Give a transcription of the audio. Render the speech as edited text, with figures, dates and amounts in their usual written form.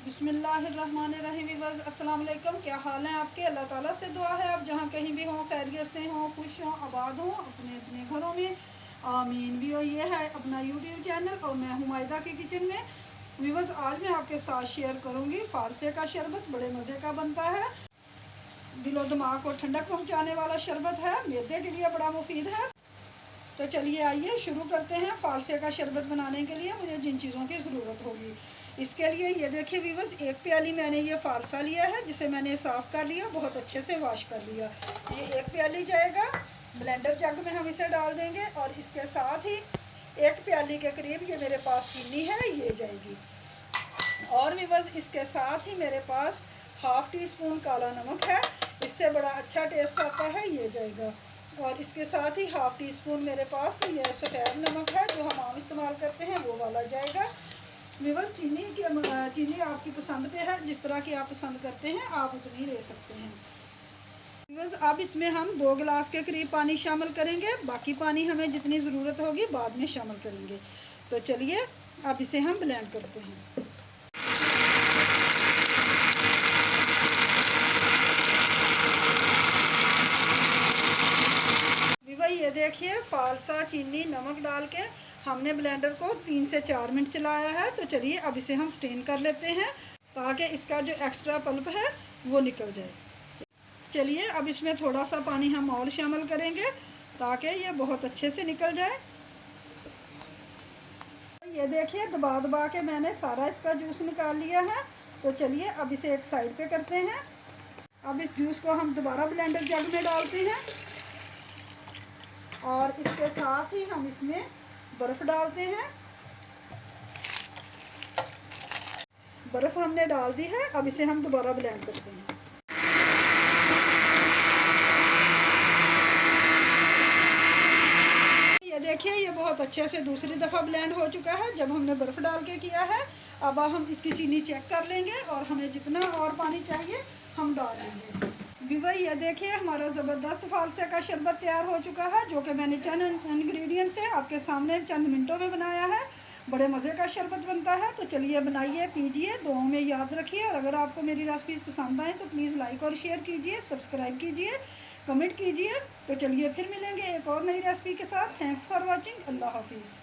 बिस्मिल्लाहिर्रहमानिर्रहीम। अस्सलाम वालेकुम। क्या हाल है आपके? अल्लाह ताला से दुआ है आप जहाँ कहीं भी हों खैरियत से हों, खुश हों, आबाद हों अपने अपने घरों में, आमीन। भी हो। ये है अपना यूट्यूब चैनल और मैं हूँ मायदा के किचन में। व्यूवर्स, आज मैं आपके साथ शेयर करूँगी फारसे का शरबत। बड़े मज़े का बनता है, दिलो दिमाग को ठंडक पहुँचाने वाला शरबत है, मैदे के लिए बड़ा मुफीद है। तो चलिए आइए शुरू करते हैं। फारसे का शरबत बनाने के लिए मुझे जिन चीज़ों की ज़रूरत होगी, इसके लिए ये देखिए व्यूवर्स, एक प्याली मैंने ये फारसा लिया है जिसे मैंने साफ़ कर लिया, बहुत अच्छे से वॉश कर लिया। ये एक प्याली जाएगा। ब्लेंडर जग में हम इसे डाल देंगे और इसके साथ ही एक प्याली के करीब ये मेरे पास चीनी है, ये जाएगी। और व्यूवर्स, इसके साथ ही मेरे पास हाफ़ टी स्पून काला नमक है, इससे बड़ा अच्छा टेस्ट आता है, ये जाएगा। और इसके साथ ही हाफ़ टी स्पून मेरे पास ये सफ़ेद नमक है जो हम आम इस्तेमाल करते हैं, वो वाला जाएगा। व्यूवर्स, चीनी आपकी पसंद पे है, जिस तरह की आप पसंद करते हैं आप उतनी ले सकते हैं। व्यूवर्स, अब इसमें हम 2 गिलास के करीब पानी शामिल करेंगे, बाकी पानी हमें जितनी ज़रूरत होगी बाद में शामिल करेंगे। तो चलिए अब इसे हम ब्लेंड करते हैं। ये देखिए फारसा चीनी नमक डाल के हमने ब्लेंडर को 3 से 4 मिनट चलाया है। तो चलिए अब इसे हम स्टेन कर लेते हैं ताकि इसका जो एक्स्ट्रा पल्प है वो निकल जाए। चलिए अब इसमें थोड़ा सा पानी हम और शामिल करेंगे ताकि ये बहुत अच्छे से निकल जाए। ये देखिए दबा दबा के मैंने सारा इसका जूस निकाल लिया है। तो चलिए अब इसे एक साइड पे करते हैं। अब इस जूस को हम दोबारा ब्लेंडर जग में डालते हैं और इसके साथ ही हम इसमें बर्फ़ डालते हैं। बर्फ़ हमने डाल दी है, अब इसे हम दोबारा ब्लेंड करते हैं। ये देखिए ये बहुत अच्छे से दूसरी दफ़ा ब्लेंड हो चुका है जब हमने बर्फ़ डाल के किया है। अब हम इसकी चीनी चेक कर लेंगे और हमें जितना और पानी चाहिए हम डाल लेंगे। व्यूअर, ये देखिए हमारा ज़बरदस्त फारसे का शरबत तैयार हो चुका है जो कि मैंने चंद इंग्रेडिएंट से आपके सामने चंद मिनटों में बनाया है। बड़े मज़े का शरबत बनता है। तो चलिए बनाइए, पीजिए, दुआओं में याद रखिए। और अगर आपको मेरी रेसिपीज़ पसंद आए तो प्लीज़ लाइक और शेयर कीजिए, सब्सक्राइब कीजिए, कमेंट कीजिए। तो चलिए फिर मिलेंगे एक और नई रेसिपी के साथ। Thanks for watching. अल्लाह हाफिज़।